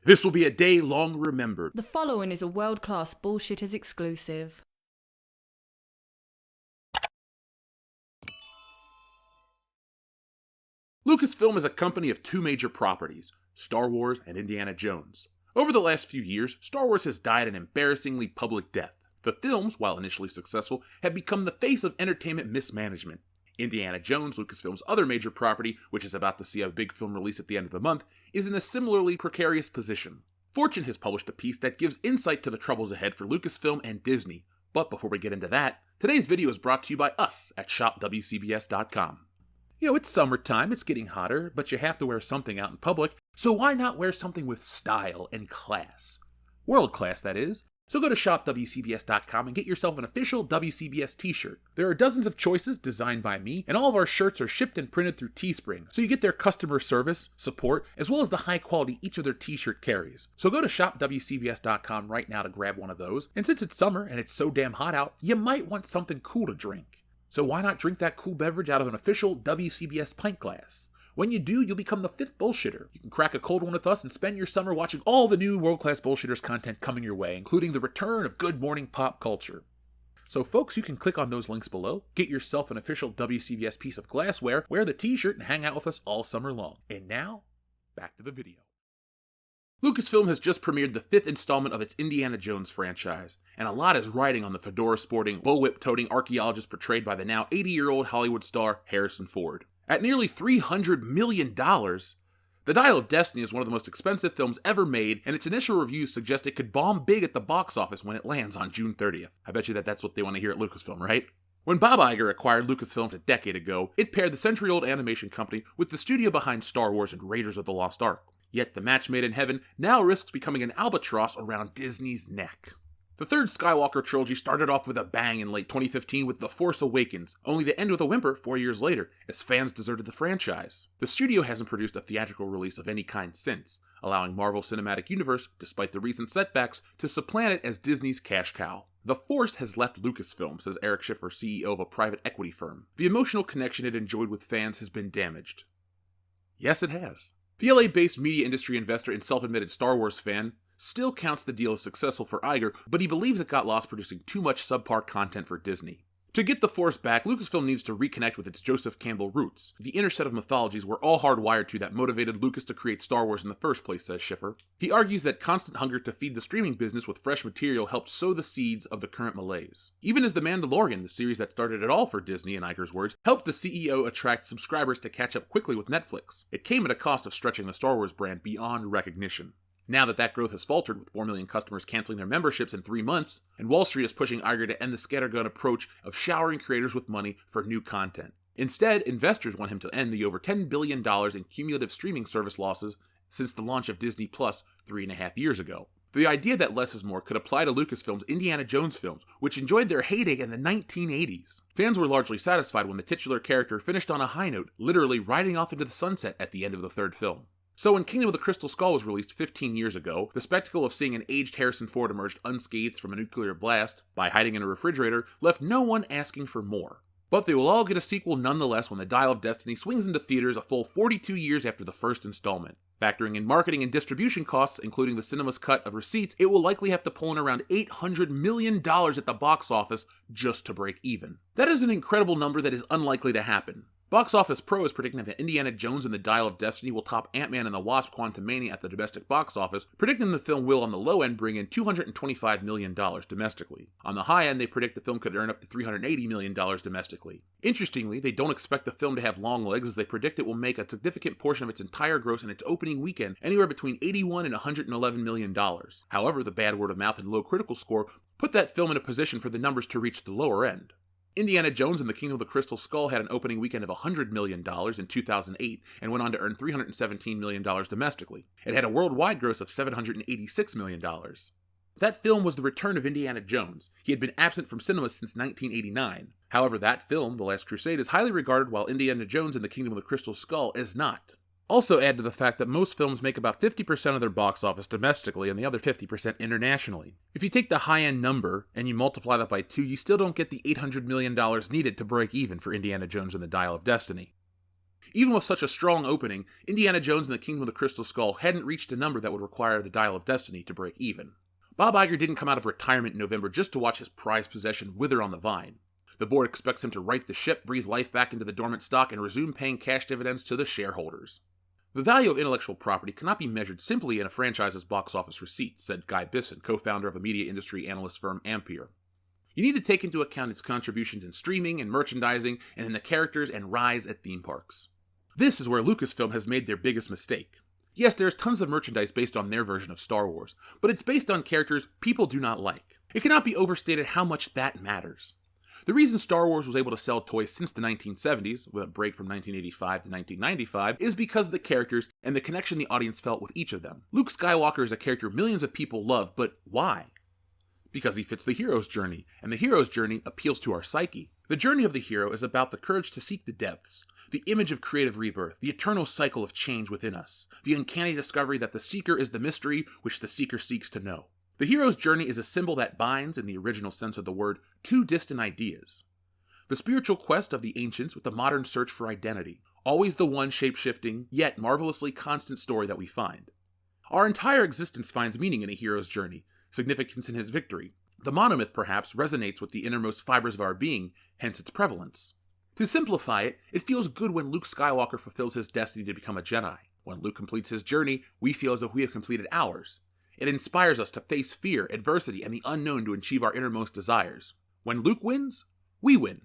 This will be a day long remembered. The following is a world-class Bullshitters exclusive. Lucasfilm is a company of two major properties, Star Wars and Indiana Jones. Over the last few years, Star Wars has died an embarrassingly public death. The films, while initially successful, have become the face of entertainment mismanagement. Indiana Jones, Lucasfilm's other major property, which is about to see a big film release at the end of the month, is in a similarly precarious position. Fortune has published a piece that gives insight to the troubles ahead for Lucasfilm and Disney. But before we get into that, today's video is brought to you by us at shopwcbs.com. It's summertime, it's getting hotter, but you have to wear something out in public, so why not wear something with style and class? World class, that is. So go to shopwcbs.com and get yourself an official WCBS t-shirt. There are dozens of choices designed by me, and all of our shirts are shipped and printed through Teespring, so you get their customer service, support, as well as the high quality each of their t-shirt carries. So go to shopwcbs.com right now to grab one of those, and since it's summer and it's so damn hot out, you might want something cool to drink. So why not drink that cool beverage out of an official WCBS pint glass? When you do, you'll become the fifth bullshitter. You can crack a cold one with us and spend your summer watching all the new world-class bullshitters content coming your way, including the return of good morning pop culture. So folks, you can click on those links below, get yourself an official WCBS piece of glassware, wear the t-shirt, and hang out with us all summer long. And now, back to the video. Lucasfilm has just premiered the fifth installment of its Indiana Jones franchise, and a lot is riding on the fedora-sporting, bullwhip-toting archaeologist portrayed by the now 80-year-old Hollywood star Harrison Ford. At nearly $300 million, The Dial of Destiny is one of the most expensive films ever made, and its initial reviews suggest it could bomb big at the box office when it lands on June 30th. I bet you that's what they want to hear at Lucasfilm, right? When Bob Iger acquired Lucasfilm a decade ago, it paired the century-old animation company with the studio behind Star Wars and Raiders of the Lost Ark. Yet the match made in heaven now risks becoming an albatross around Disney's neck. The third Skywalker trilogy started off with a bang in late 2015 with The Force Awakens, only to end with a whimper 4 years later, as fans deserted the franchise. The studio hasn't produced a theatrical release of any kind since, allowing Marvel Cinematic Universe, despite the recent setbacks, to supplant it as Disney's cash cow. The Force has left Lucasfilm, says Eric Schiffer, CEO of a private equity firm. The emotional connection it enjoyed with fans has been damaged. Yes, it has. The LA-based media industry investor and self-admitted Star Wars fan still counts the deal as successful for Iger, but he believes it got lost producing too much subpar content for Disney. To get the Force back, Lucasfilm needs to reconnect with its Joseph Campbell roots, the inner set of mythologies we're all hardwired to that motivated Lucas to create Star Wars in the first place, says Schiffer. He argues that constant hunger to feed the streaming business with fresh material helped sow the seeds of the current malaise. Even as The Mandalorian, the series that started it all for Disney, in Iger's words, helped the CEO attract subscribers to catch up quickly with Netflix. It came at a cost of stretching the Star Wars brand beyond recognition. Now that growth has faltered, with 4 million customers canceling their memberships in 3 months, and Wall Street is pushing Iger to end the scattergun approach of showering creators with money for new content. Instead, investors want him to end the over $10 billion in cumulative streaming service losses since the launch of Disney Plus 3.5 years ago. The idea that less is more could apply to Lucasfilm's Indiana Jones films, which enjoyed their heyday in the 1980s. Fans were largely satisfied when the titular character finished on a high note, literally riding off into the sunset at the end of the third film. So when Kingdom of the Crystal Skull was released 15 years ago, the spectacle of seeing an aged Harrison Ford emerge unscathed from a nuclear blast by hiding in a refrigerator left no one asking for more. But they will all get a sequel nonetheless when The Dial of Destiny swings into theaters a full 42 years after the first installment. Factoring in marketing and distribution costs, including the cinema's cut of receipts, it will likely have to pull in around $800 million at the box office just to break even. That is an incredible number that is unlikely to happen. Box Office Pro is predicting that Indiana Jones and the Dial of Destiny will top Ant-Man and the Wasp: Quantumania at the domestic box office, predicting the film will, on the low end, bring in $225 million domestically. On the high end, they predict the film could earn up to $380 million domestically. Interestingly, they don't expect the film to have long legs, as they predict it will make a significant portion of its entire gross in its opening weekend, anywhere between $81 and $111 million. However, the bad word of mouth and low critical score put that film in a position for the numbers to reach the lower end. Indiana Jones and the Kingdom of the Crystal Skull had an opening weekend of $100 million in 2008 and went on to earn $317 million domestically. It had a worldwide gross of $786 million. That film was the return of Indiana Jones. He had been absent from cinemas since 1989. However, that film, The Last Crusade, is highly regarded, while Indiana Jones and the Kingdom of the Crystal Skull is not. Also add to the fact that most films make about 50% of their box office domestically and the other 50% internationally. If you take the high-end number and you multiply that by 2, you still don't get the $800 million needed to break even for Indiana Jones and the Dial of Destiny. Even with such a strong opening, Indiana Jones and the Kingdom of the Crystal Skull hadn't reached a number that would require the Dial of Destiny to break even. Bob Iger didn't come out of retirement in November just to watch his prized possession wither on the vine. The board expects him to right the ship, breathe life back into the dormant stock, and resume paying cash dividends to the shareholders. The value of intellectual property cannot be measured simply in a franchise's box office receipts, said Guy Bisson, co-founder of a media industry analyst firm Ampere. You need to take into account its contributions in streaming and merchandising and in the characters and rides at theme parks. This is where Lucasfilm has made their biggest mistake. Yes, there's tons of merchandise based on their version of Star Wars, but it's based on characters people do not like. It cannot be overstated how much that matters. The reason Star Wars was able to sell toys since the 1970s, with a break from 1985 to 1995, is because of the characters and the connection the audience felt with each of them. Luke Skywalker is a character millions of people love, but why? Because he fits the hero's journey, and the hero's journey appeals to our psyche. The journey of the hero is about the courage to seek the depths, the image of creative rebirth, the eternal cycle of change within us, the uncanny discovery that the seeker is the mystery which the seeker seeks to know. The hero's journey is a symbol that binds, in the original sense of the word, two distant ideas. The spiritual quest of the ancients with the modern search for identity, always the one shape-shifting, yet marvelously constant story that we find. Our entire existence finds meaning in a hero's journey, significance in his victory. The monomyth, perhaps, resonates with the innermost fibers of our being, hence its prevalence. To simplify it, it feels good when Luke Skywalker fulfills his destiny to become a Jedi. When Luke completes his journey, we feel as if we have completed ours. It inspires us to face fear, adversity, and the unknown to achieve our innermost desires. When Luke wins, we win.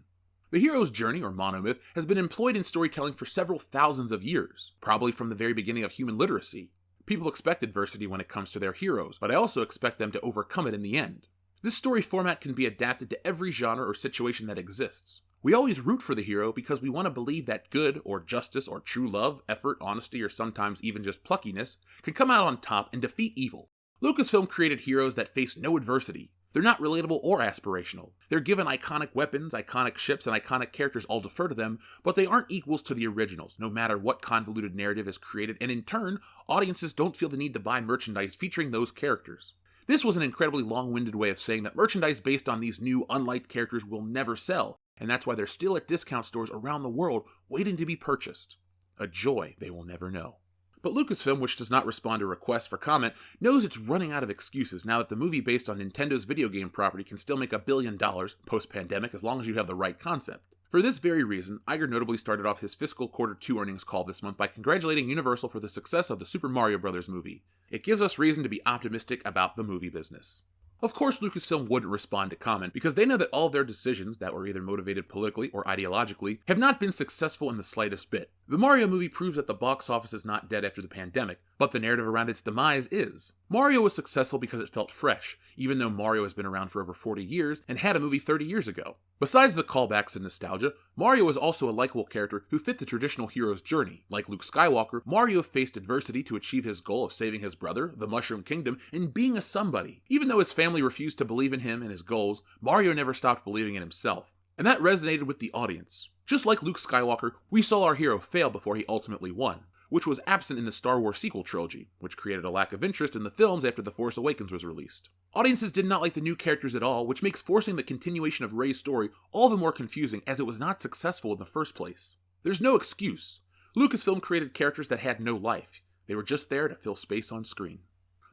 The hero's journey, or monomyth, has been employed in storytelling for several thousands of years, probably from the very beginning of human literacy. People expect adversity when it comes to their heroes, but I also expect them to overcome it in the end. This story format can be adapted to every genre or situation that exists. We always root for the hero because we want to believe that good, or justice, or true love, effort, honesty, or sometimes even just pluckiness can come out on top and defeat evil. Lucasfilm created heroes that face no adversity. They're not relatable or aspirational. They're given iconic weapons, iconic ships, and iconic characters all defer to them, but they aren't equals to the originals, no matter what convoluted narrative is created, and in turn, audiences don't feel the need to buy merchandise featuring those characters. This was an incredibly long-winded way of saying that merchandise based on these new, unliked characters will never sell, and that's why they're still at discount stores around the world waiting to be purchased. A joy they will never know. But Lucasfilm, which does not respond to requests for comment, knows it's running out of excuses now that the movie based on Nintendo's video game property can still make $1 billion post-pandemic as long as you have the right concept. For this very reason, Iger notably started off his fiscal Q2 earnings call this month by congratulating Universal for the success of the Super Mario Bros. Movie. It gives us reason to be optimistic about the movie business. Of course, Lucasfilm wouldn't respond to comment because they know that all of their decisions that were either motivated politically or ideologically have not been successful in the slightest bit. The Mario movie proves that the box office is not dead after the pandemic, but the narrative around its demise is. Mario was successful because it felt fresh, even though Mario has been around for over 40 years and had a movie 30 years ago. Besides the callbacks and nostalgia, Mario is also a likable character who fit the traditional hero's journey. Like Luke Skywalker, Mario faced adversity to achieve his goal of saving his brother, the Mushroom Kingdom, and being a somebody. Even though his family refused to believe in him and his goals, Mario never stopped believing in himself. And that resonated with the audience. Just like Luke Skywalker, we saw our hero fail before he ultimately won, which was absent in the Star Wars sequel trilogy, which created a lack of interest in the films after The Force Awakens was released. Audiences did not like the new characters at all, which makes forcing the continuation of Rey's story all the more confusing as it was not successful in the first place. There's no excuse. Lucasfilm created characters that had no life. They were just there to fill space on screen.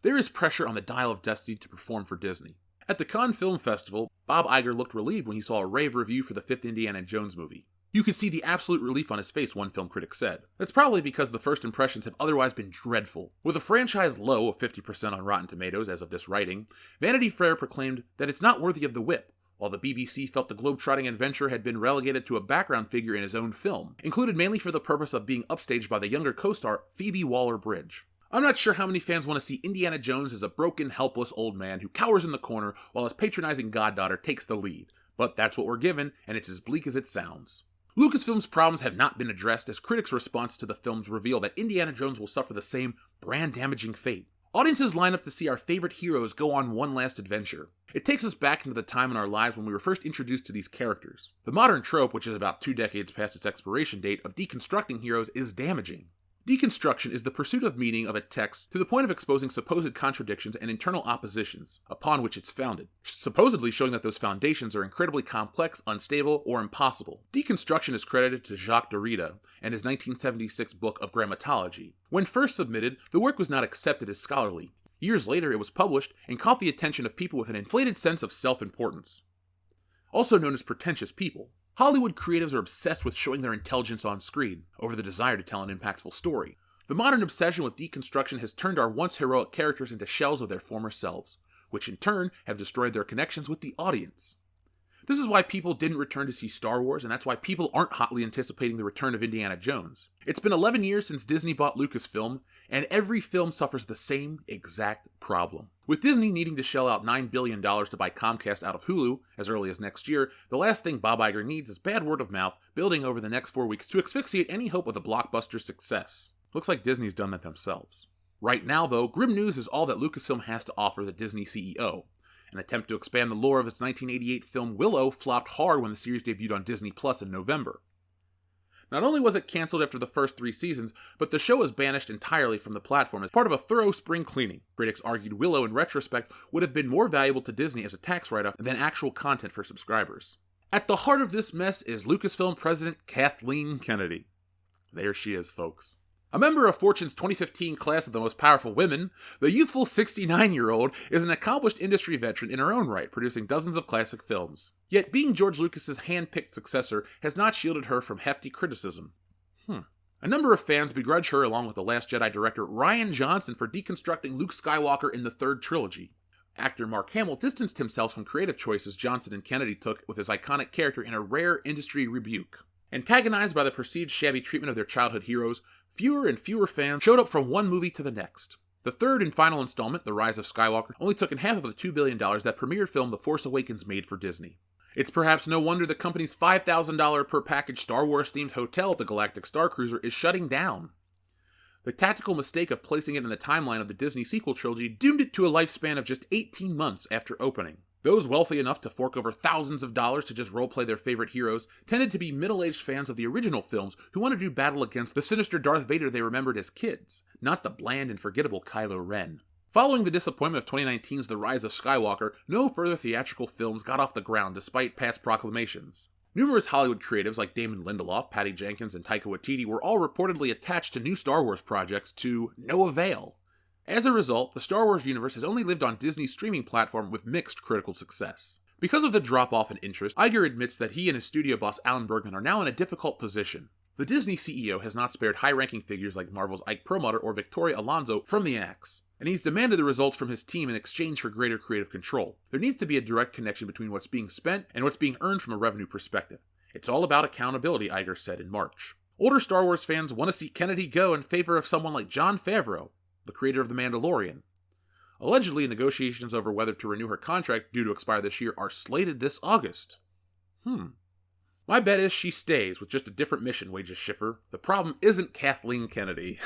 There is pressure on the Dial of Destiny to perform for Disney. At the Cannes Film Festival, Bob Iger looked relieved when he saw a rave review for the 5th Indiana Jones movie. You could see the absolute relief on his face, one film critic said. That's probably because the first impressions have otherwise been dreadful. With a franchise low of 50% on Rotten Tomatoes as of this writing, Vanity Fair proclaimed that it's not worthy of the whip, while the BBC felt the globe-trotting adventurer had been relegated to a background figure in his own film, included mainly for the purpose of being upstaged by the younger co-star Phoebe Waller-Bridge. I'm not sure how many fans want to see Indiana Jones as a broken, helpless old man who cowers in the corner while his patronizing goddaughter takes the lead, but that's what we're given, and it's as bleak as it sounds. Lucasfilm's problems have not been addressed as critics' response to the films reveal that Indiana Jones will suffer the same brand-damaging fate. Audiences line up to see our favorite heroes go on one last adventure. It takes us back into the time in our lives when we were first introduced to these characters. The modern trope, which is about 2 decades past its expiration date, of deconstructing heroes is damaging. Deconstruction is the pursuit of meaning of a text to the point of exposing supposed contradictions and internal oppositions upon which it's founded, supposedly showing that those foundations are incredibly complex, unstable, or impossible. Deconstruction is credited to Jacques Derrida and his 1976 book of Grammatology. When first submitted, the work was not accepted as scholarly. Years later, it was published and caught the attention of people with an inflated sense of self-importance, also known as pretentious people. Hollywood creatives are obsessed with showing their intelligence on screen, over the desire to tell an impactful story. The modern obsession with deconstruction has turned our once heroic characters into shells of their former selves, which in turn have destroyed their connections with the audience. This is why people didn't return to see Star Wars, and that's why people aren't hotly anticipating the return of Indiana Jones. It's been 11 years since Disney bought Lucasfilm, and every film suffers the same exact problem. With Disney needing to shell out $9 billion to buy Comcast out of Hulu as early as next year, the last thing Bob Iger needs is bad word of mouth building over the next 4 weeks to asphyxiate any hope of a blockbuster success. Looks like Disney's done that themselves. Right now, though, grim news is all that Lucasfilm has to offer the Disney CEO. An attempt to expand the lore of its 1988 film Willow flopped hard when the series debuted on Disney Plus in November. Not only was it canceled after the first 3 seasons, but the show was banished entirely from the platform as part of a thorough spring cleaning. Critics argued Willow, in retrospect, would have been more valuable to Disney as a tax write-off than actual content for subscribers. At the heart of this mess is Lucasfilm president Kathleen Kennedy. There she is, folks. A member of Fortune's 2015 class of the most powerful women, the youthful 69-year-old is an accomplished industry veteran in her own right, producing dozens of classic films. Yet being George Lucas's hand-picked successor has not shielded her from hefty criticism. A number of fans begrudge her, along with The Last Jedi director Rian Johnson, for deconstructing Luke Skywalker in the third trilogy. Actor Mark Hamill distanced himself from creative choices Johnson and Kennedy took with his iconic character in a rare industry rebuke. Antagonized by the perceived shabby treatment of their childhood heroes, fewer and fewer fans showed up from one movie to the next. The third and final installment, The Rise of Skywalker, only took in half of the $2 billion that premiere film The Force Awakens made for Disney. It's perhaps no wonder the company's $5,000 per package Star Wars-themed hotel at the Galactic Star Cruiser is shutting down. The tactical mistake of placing it in the timeline of the Disney sequel trilogy doomed it to a lifespan of just 18 months after opening. Those wealthy enough to fork over thousands of dollars to just roleplay their favorite heroes tended to be middle-aged fans of the original films who wanted to do battle against the sinister Darth Vader they remembered as kids, not the bland and forgettable Kylo Ren. Following the disappointment of 2019's The Rise of Skywalker, no further theatrical films got off the ground despite past proclamations. Numerous Hollywood creatives like Damon Lindelof, Patty Jenkins, and Taika Waititi were all reportedly attached to new Star Wars projects to no avail. As a result, the Star Wars universe has only lived on Disney's streaming platform with mixed critical success. Because of the drop-off in interest, Iger admits that he and his studio boss Alan Bergman are now in a difficult position. The Disney CEO has not spared high-ranking figures like Marvel's Ike Perlmutter or Victoria Alonso from the axe, and he's demanded the results from his team in exchange for greater creative control. There needs to be a direct connection between what's being spent and what's being earned from a revenue perspective. It's all about accountability, Iger said in March. Older Star Wars fans want to see Kennedy go in favor of someone like Jon Favreau, the creator of The Mandalorian. Allegedly, negotiations over whether to renew her contract due to expire this year are slated this August. My bet is she stays with just a different mission, wages Schiffer. The problem isn't Kathleen Kennedy.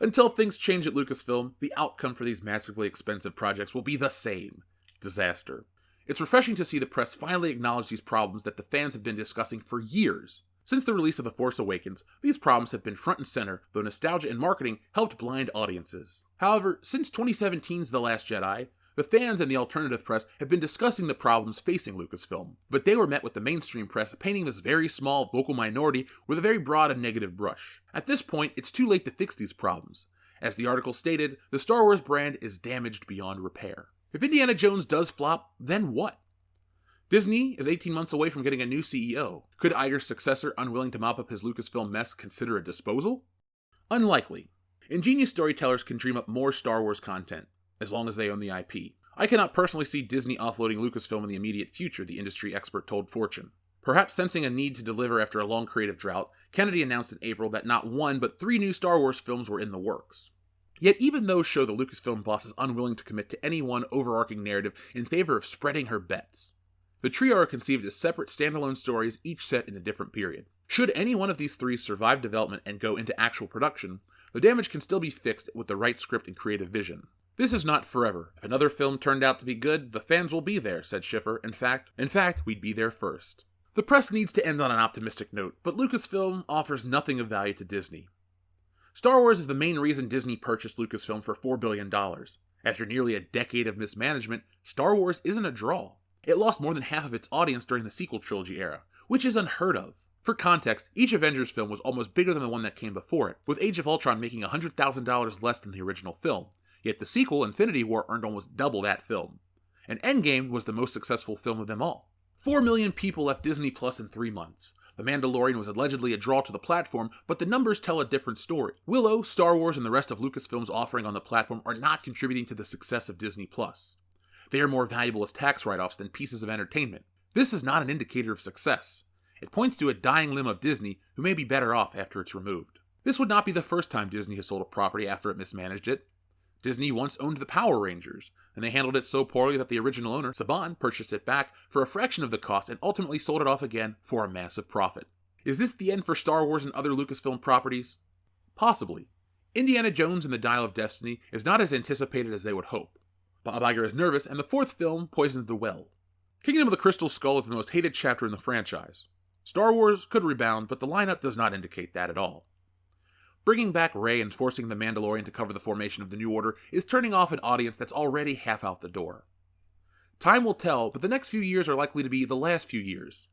Until things change at Lucasfilm, the outcome for these massively expensive projects will be the same: disaster. It's refreshing to see the press finally acknowledge these problems that the fans have been discussing for years. Since the release of The Force Awakens, these problems have been front and center, though nostalgia and marketing helped blind audiences. However, since 2017's The Last Jedi, the fans and the alternative press have been discussing the problems facing Lucasfilm, but they were met with the mainstream press painting this very small vocal minority with a very broad and negative brush. At this point, it's too late to fix these problems. As the article stated, the Star Wars brand is damaged beyond repair. If Indiana Jones does flop, then what? Disney is 18 months away from getting a new CEO. Could Iger's successor, unwilling to mop up his Lucasfilm mess, consider a disposal? Unlikely. Ingenious storytellers can dream up more Star Wars content, as long as they own the IP. I cannot personally see Disney offloading Lucasfilm in the immediate future, the industry expert told Fortune. Perhaps sensing a need to deliver after a long creative drought, Kennedy announced in April that not 1 but 3 new Star Wars films were in the works. Yet even those show the Lucasfilm boss is unwilling to commit to any one overarching narrative in favor of spreading her bets. The trio are conceived as separate standalone stories, each set in a different period. Should any one of these 3 survive development and go into actual production, the damage can still be fixed with the right script and creative vision. This is not forever. If another film turned out to be good, the fans will be there, said Schiffer. In fact, we'd be there first. The press needs to end on an optimistic note, but Lucasfilm offers nothing of value to Disney. Star Wars is the main reason Disney purchased Lucasfilm for $4 billion. After nearly a decade of mismanagement, Star Wars isn't a draw. It lost more than half of its audience during the sequel trilogy era, which is unheard of. For context, each Avengers film was almost bigger than the one that came before it, with Age of Ultron making $100,000 less than the original film, yet the sequel, Infinity War, earned almost double that film. And Endgame was the most successful film of them all. 4 million people left Disney Plus in 3 months. The Mandalorian was allegedly a draw to the platform, but the numbers tell a different story. Willow, Star Wars, and the rest of Lucasfilm's offering on the platform are not contributing to the success of Disney Plus. They are more valuable as tax write-offs than pieces of entertainment. This is not an indicator of success. It points to a dying limb of Disney who may be better off after it's removed. This would not be the first time Disney has sold a property after it mismanaged it. Disney once owned the Power Rangers, and they handled it so poorly that the original owner, Saban, purchased it back for a fraction of the cost and ultimately sold it off again for a massive profit. Is this the end for Star Wars and other Lucasfilm properties? Possibly. Indiana Jones and the Dial of Destiny is not as anticipated as they would hope. Bob Iger is nervous, and the 4th film poisons the well. Kingdom of the Crystal Skull is the most hated chapter in the franchise. Star Wars could rebound, but the lineup does not indicate that at all. Bringing back Rey and forcing the Mandalorian to cover the formation of the New Order is turning off an audience that's already half out the door. Time will tell, but the next few years are likely to be the last few years.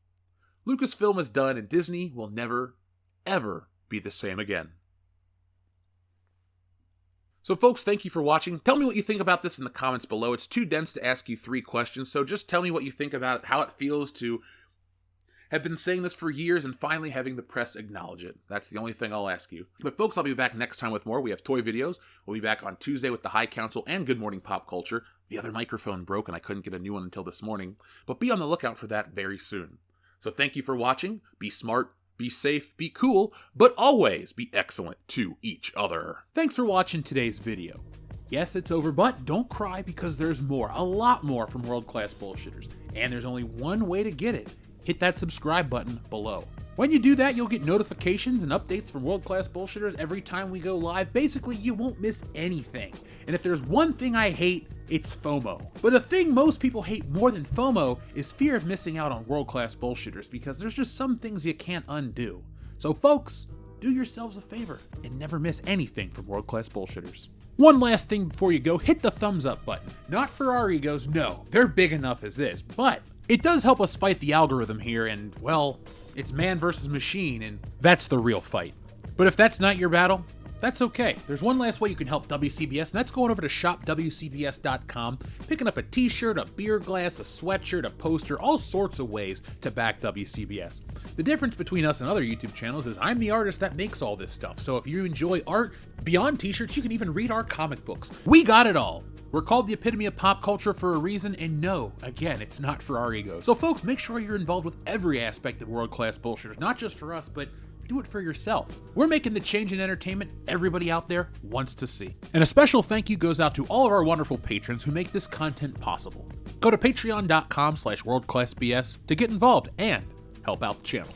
Lucasfilm is done, and Disney will never, ever be the same again. So folks, thank you for watching. Tell me what you think about this in the comments below. It's too dense to ask you 3 questions, so just tell me what you think about it, how it feels to have been saying this for years and finally having the press acknowledge it. That's the only thing I'll ask you. But folks, I'll be back next time with more. We have toy videos. We'll be back on Tuesday with the High Council and Good Morning Pop Culture. The other microphone broke and I couldn't get a new one until this morning. But be on the lookout for that very soon. So thank you for watching. Be smart, be safe, be cool, but always be excellent to each other. Thanks for watching today's video. Yes, it's over, but don't cry because there's more, a lot more from World Class Bullshitters. And there's only one way to get it. Hit that subscribe button below. When you do that, you'll get notifications and updates from World Class Bullshitters every time we go live. Basically, you won't miss anything. And if there's one thing I hate, it's FOMO. But the thing most people hate more than FOMO is fear of missing out on World Class Bullshitters, because there's just some things you can't undo. So folks, do yourselves a favor and never miss anything from World Class Bullshitters. One last thing before you go, hit the thumbs up button. Not for our egos, no, they're big enough as this, but it does help us fight the algorithm here, and, well, it's man versus machine, and that's the real fight. But if that's not your battle, that's okay. There's one last way you can help WCBS, and that's going over to shopwcbs.com, picking up a t-shirt, a beer glass, a sweatshirt, a poster, all sorts of ways to back WCBS. The difference between us and other YouTube channels is I'm the artist that makes all this stuff, so if you enjoy art beyond t-shirts, you can even read our comic books. We got it all. We're called the epitome of pop culture for a reason, and no, again, it's not for our egos. So folks, make sure you're involved with every aspect of World Class Bullshitters, not just for us, but do it for yourself. We're making the change in entertainment everybody out there wants to see. And a special thank you goes out to all of our wonderful patrons who make this content possible. Go to patreon.com/worldclassbs to get involved and help out the channel.